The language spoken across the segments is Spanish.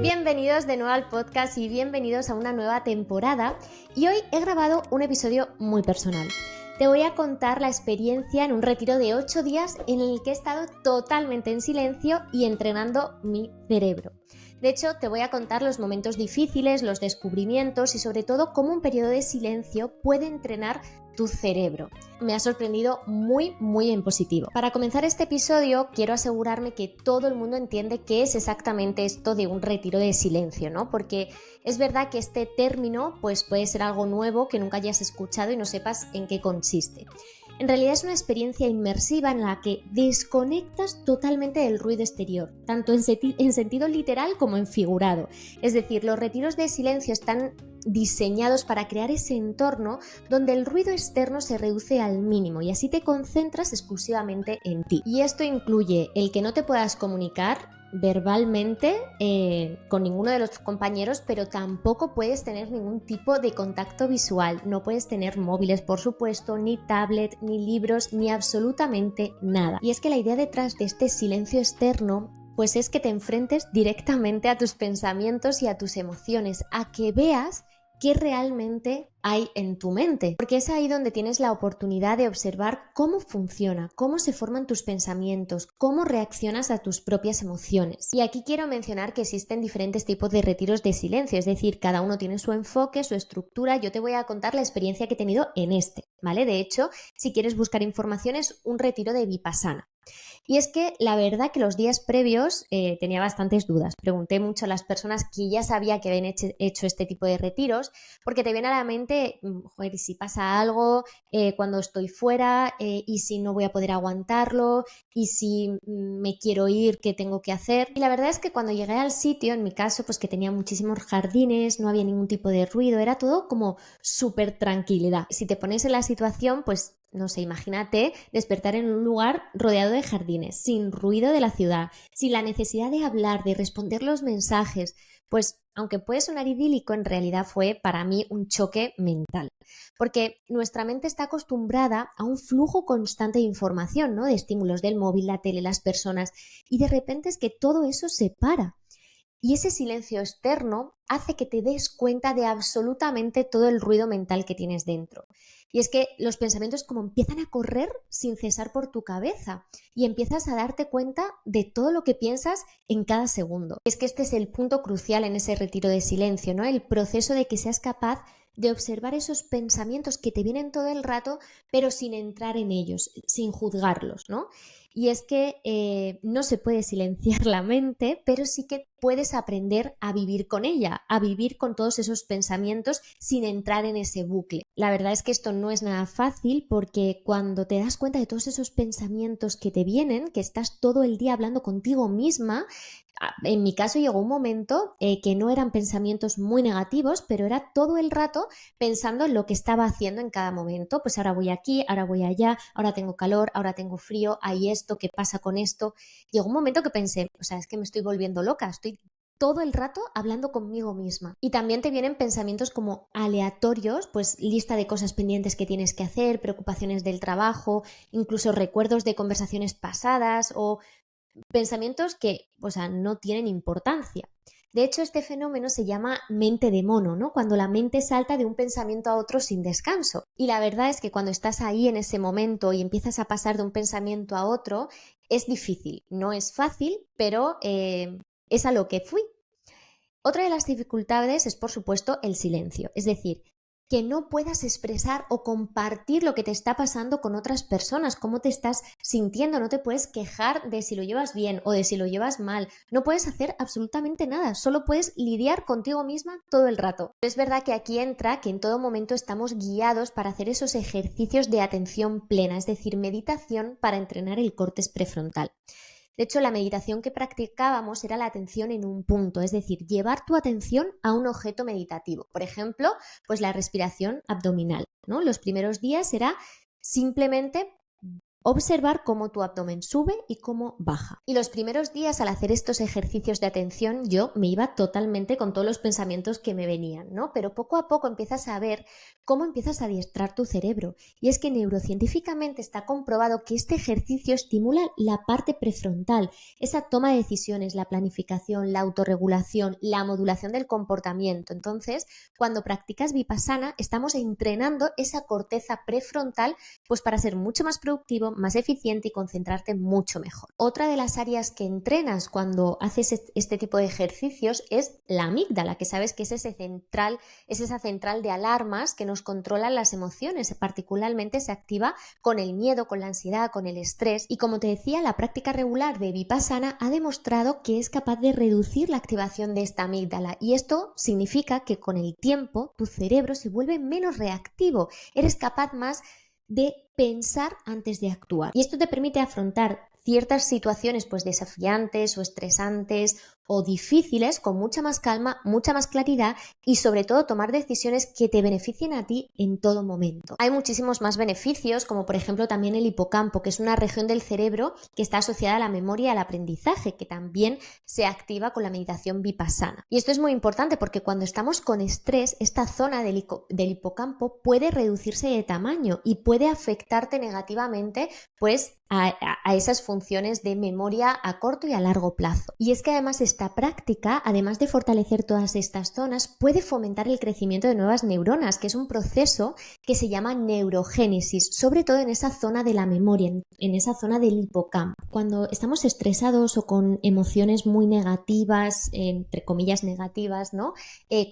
Bienvenidos de nuevo al podcast y bienvenidos a una nueva temporada. Y hoy he grabado un episodio muy personal. Te voy a contar la experiencia en un retiro de 8 días en el que he estado totalmente en silencio y entrenando mi cerebro. De hecho, te voy a contar los momentos difíciles, los descubrimientos y sobre todo cómo un periodo de silencio puede entrenar tu cerebro. Me ha sorprendido muy en positivo. Para comenzar este episodio, quiero asegurarme que todo el mundo entiende qué es exactamente esto de un retiro de silencio, ¿no? Porque es verdad que este término pues, puede ser algo nuevo que nunca hayas escuchado y no sepas en qué consiste. En realidad es una experiencia inmersiva en la que desconectas totalmente del ruido exterior, tanto en sentido literal como en figurado. Es decir, los retiros de silencio están diseñados para crear ese entorno donde el ruido externo se reduce al mínimo y así te concentras exclusivamente en ti. Y esto incluye el que no te puedas comunicar verbalmente con ninguno de los compañeros, pero tampoco puedes tener ningún tipo de contacto visual. No puedes tener móviles, por supuesto, ni tablet, ni libros, ni absolutamente nada. Y es que la idea detrás de este silencio externo pues es que te enfrentes directamente a tus pensamientos y a tus emociones, a que veas qué realmente hay en tu mente, porque es ahí donde tienes la oportunidad de observar cómo funciona, cómo se forman tus pensamientos, cómo reaccionas a tus propias emociones. Y aquí quiero mencionar que existen diferentes tipos de retiros de silencio, es decir, cada uno tiene su enfoque, su estructura. Yo te voy a contar la experiencia que he tenido en este, ¿vale? De hecho, si quieres buscar información, es un retiro de Vipassana. Y es que la verdad que los días previos tenía bastantes dudas. Pregunté mucho a las personas que ya sabía que habían hecho este tipo de retiros, porque te viene a la mente, joder, si pasa algo cuando estoy fuera, y si no voy a poder aguantarlo, y si me quiero ir, ¿qué tengo que hacer? Y la verdad es que cuando llegué al sitio, en mi caso, pues que tenía muchísimos jardines, no había ningún tipo de ruido, era todo como súper tranquilidad. Si te pones en la situación, pues no sé, imagínate despertar en un lugar rodeado de jardines, sin ruido de la ciudad, sin la necesidad de hablar, de responder los mensajes. Pues aunque puede sonar idílico, en realidad fue para mí un choque mental. Porque nuestra mente está acostumbrada a un flujo constante de información, ¿no? De estímulos del móvil, la tele, las personas. Y de repente es que todo eso se para. Y ese silencio externo hace que te des cuenta de absolutamente todo el ruido mental que tienes dentro. Y es que los pensamientos como empiezan a correr sin cesar por tu cabeza y empiezas a darte cuenta de todo lo que piensas en cada segundo. Es que este es el punto crucial en ese retiro de silencio, ¿no? El proceso de que seas capaz de observar esos pensamientos que te vienen todo el rato, pero sin entrar en ellos, sin juzgarlos, ¿no? Y es que no se puede silenciar la mente, pero sí que puedes aprender a vivir con ella, a vivir con todos esos pensamientos sin entrar en ese bucle. La verdad es que esto no es nada fácil porque cuando te das cuenta de todos esos pensamientos que te vienen, que estás todo el día hablando contigo misma, en mi caso llegó un momento que no eran pensamientos muy negativos, pero era todo el rato pensando en lo que estaba haciendo en cada momento. Pues ahora voy aquí, ahora voy allá, ahora tengo calor, ahora tengo frío, hay esto, ¿qué pasa con esto? Llegó un momento que pensé, o sea, es que me estoy volviendo loca, estoy todo el rato hablando conmigo misma. Y también te vienen pensamientos como aleatorios, pues lista de cosas pendientes que tienes que hacer, preocupaciones del trabajo, incluso recuerdos de conversaciones pasadas o pensamientos que, o sea, no tienen importancia. De hecho, este fenómeno se llama mente de mono, ¿no? Cuando la mente salta de un pensamiento a otro sin descanso. Y la verdad es que cuando estás ahí en ese momento y empiezas a pasar de un pensamiento a otro, es difícil. No es fácil, pero es a lo que fui. Otra de las dificultades es, por supuesto, el silencio. Es decir, que no puedas expresar o compartir lo que te está pasando con otras personas, cómo te estás sintiendo. No te puedes quejar de si lo llevas bien o de si lo llevas mal. No puedes hacer absolutamente nada, solo puedes lidiar contigo misma todo el rato. Es verdad que aquí entra que en todo momento estamos guiados para hacer esos ejercicios de atención plena, es decir, meditación para entrenar el córtex prefrontal. De hecho, la meditación que practicábamos era la atención en un punto, es decir, llevar tu atención a un objeto meditativo. Por ejemplo, pues la respiración abdominal, ¿no? Los primeros días era simplemente observar cómo tu abdomen sube y cómo baja. Y los primeros días al hacer estos ejercicios de atención yo me iba totalmente con todos los pensamientos que me venían, ¿no? Pero poco a poco empiezas a ver cómo empiezas a adiestrar tu cerebro. Y es que neurocientíficamente está comprobado que este ejercicio estimula la parte prefrontal, esa toma de decisiones, la planificación, la autorregulación, la modulación del comportamiento. Entonces, cuando practicas Vipassana, estamos entrenando esa corteza prefrontal pues para ser mucho más productivo, más eficiente y concentrarte mucho mejor. Otra de las áreas que entrenas cuando haces este tipo de ejercicios es la amígdala, que sabes que es esa central de alarmas que nos controla las emociones, particularmente se activa con el miedo, con la ansiedad, con el estrés. Y como te decía, la práctica regular de Vipassana ha demostrado que es capaz de reducir la activación de esta amígdala, y esto significa que con el tiempo tu cerebro se vuelve menos reactivo, eres capaz más de pensar antes de actuar. Y esto te permite afrontar ciertas situaciones pues desafiantes o estresantes o difíciles con mucha más calma, mucha más claridad y sobre todo tomar decisiones que te beneficien a ti en todo momento. Hay muchísimos más beneficios, como por ejemplo también el hipocampo, que es una región del cerebro que está asociada a la memoria y al aprendizaje, que también se activa con la meditación vipassana. Y esto es muy importante porque cuando estamos con estrés, esta zona del hipocampo puede reducirse de tamaño y puede afectarte negativamente pues a esas funciones de memoria a corto y a largo plazo. Y es que además esta práctica, además de fortalecer todas estas zonas, puede fomentar el crecimiento de nuevas neuronas, que es un proceso que se llama neurogénesis, sobre todo en esa zona de la memoria, en esa zona del hipocampo. Cuando estamos estresados o con emociones muy negativas, entre comillas negativas, ¿no?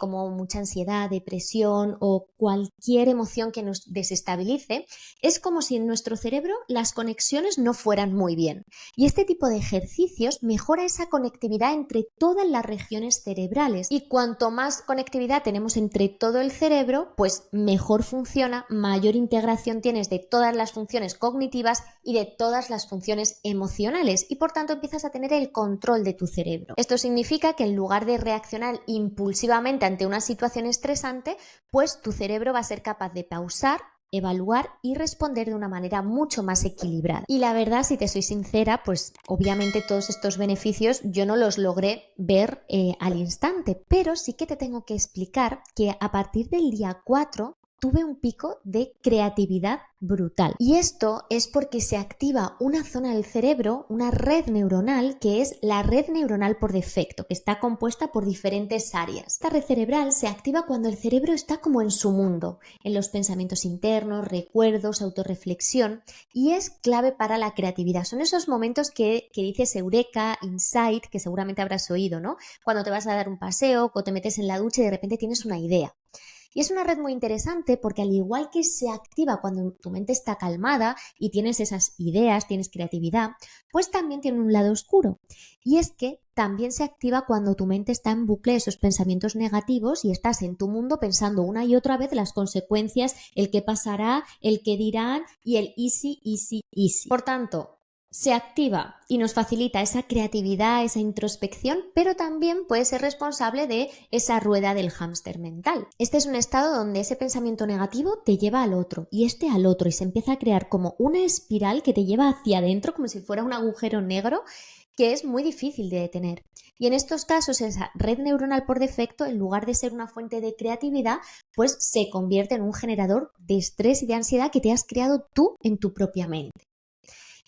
Como mucha ansiedad, depresión o cualquier emoción que nos desestabilice, es como si en nuestro cerebro las conexiones no fueran muy bien. Y este tipo de ejercicios mejora esa conectividad entre todas las regiones cerebrales. Y cuanto más conectividad tenemos entre todo el cerebro, pues mejor funciona, mayor integración tienes de todas las funciones cognitivas y de todas las funciones emocionales. Y por tanto empiezas a tener el control de tu cerebro. Esto significa que en lugar de reaccionar impulsivamente ante una situación estresante, pues tu cerebro va a ser capaz de pausar, evaluar y responder de una manera mucho más equilibrada. Y la verdad, si te soy sincera, pues obviamente todos estos beneficios yo no los logré ver al instante, pero sí que te tengo que explicar que a partir del día 4 tuve un pico de creatividad brutal. Y esto es porque se activa una zona del cerebro, una red neuronal, que es la red neuronal por defecto, que está compuesta por diferentes áreas. Esta red cerebral se activa cuando el cerebro está como en su mundo, en los pensamientos internos, recuerdos, autorreflexión, y es clave para la creatividad. Son esos momentos que dices eureka, insight, que seguramente habrás oído, ¿no? Cuando te vas a dar un paseo o te metes en la ducha y de repente tienes una idea. Y es una red muy interesante porque al igual que se activa cuando tu mente está calmada y tienes esas ideas, tienes creatividad, pues también tiene un lado oscuro. Y es que también se activa cuando tu mente está en bucle de esos pensamientos negativos y estás en tu mundo pensando una y otra vez las consecuencias, el qué pasará, el qué dirán y el easy, easy, easy. Por tanto, se activa y nos facilita esa creatividad, esa introspección, pero también puede ser responsable de esa rueda del hámster mental. Este es un estado donde ese pensamiento negativo te lleva al otro y este al otro y se empieza a crear como una espiral que te lleva hacia adentro como si fuera un agujero negro que es muy difícil de detener. Y en estos casos esa red neuronal por defecto, en lugar de ser una fuente de creatividad, pues se convierte en un generador de estrés y de ansiedad que te has creado tú en tu propia mente.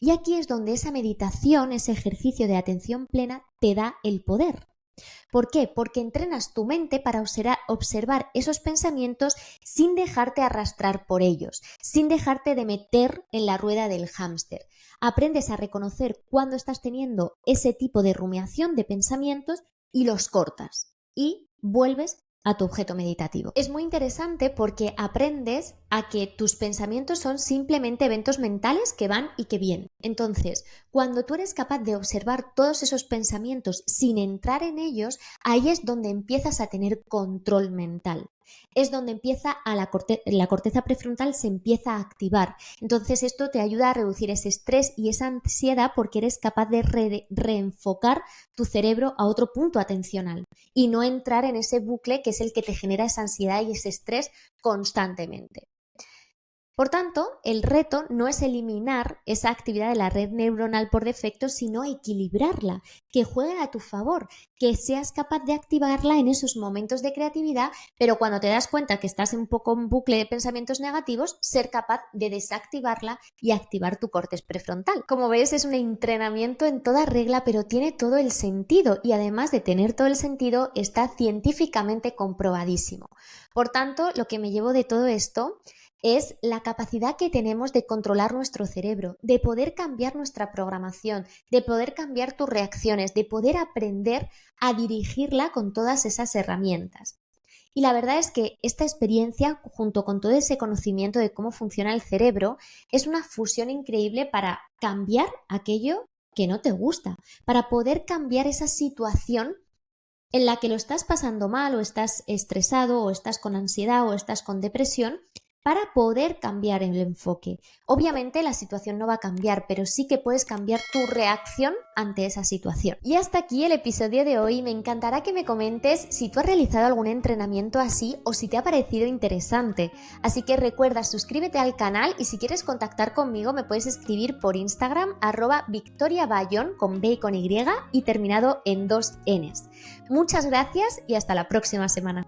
Y aquí es donde esa meditación, ese ejercicio de atención plena, te da el poder. ¿Por qué? Porque entrenas tu mente para observar esos pensamientos sin dejarte arrastrar por ellos, sin dejarte de meter en la rueda del hámster. Aprendes a reconocer cuando estás teniendo ese tipo de rumiación de pensamientos y los cortas y vuelves a tu objeto meditativo. Es muy interesante porque aprendes a que tus pensamientos son simplemente eventos mentales que van y que vienen. Entonces, cuando tú eres capaz de observar todos esos pensamientos sin entrar en ellos, ahí es donde empiezas a tener control mental. Es donde empieza la corteza prefrontal se empieza a activar. Entonces esto te ayuda a reducir ese estrés y esa ansiedad porque eres capaz de reenfocar tu cerebro a otro punto atencional y no entrar en ese bucle que es el que te genera esa ansiedad y ese estrés constantemente. Por tanto, el reto no es eliminar esa actividad de la red neuronal por defecto, sino equilibrarla, que juegue a tu favor, que seas capaz de activarla en esos momentos de creatividad, pero cuando te das cuenta que estás un poco en bucle de pensamientos negativos, ser capaz de desactivarla y activar tu córtex prefrontal. Como ves, es un entrenamiento en toda regla, pero tiene todo el sentido y además de tener todo el sentido, está científicamente comprobadísimo. Por tanto, lo que me llevo de todo esto es la capacidad que tenemos de controlar nuestro cerebro, de poder cambiar nuestra programación, de poder cambiar tus reacciones, de poder aprender a dirigirla con todas esas herramientas. Y la verdad es que esta experiencia, junto con todo ese conocimiento de cómo funciona el cerebro, es una fusión increíble para cambiar aquello que no te gusta, para poder cambiar esa situación en la que lo estás pasando mal o estás estresado o estás con ansiedad o estás con depresión, para poder cambiar el enfoque. Obviamente la situación no va a cambiar, pero sí que puedes cambiar tu reacción ante esa situación. Y hasta aquí el episodio de hoy. Me encantará que me comentes si tú has realizado algún entrenamiento así o si te ha parecido interesante. Así que recuerda, suscríbete al canal y si quieres contactar conmigo me puedes escribir por Instagram @victoriabayón con B y con Y y terminado en 2 Ns. Muchas gracias y hasta la próxima semana.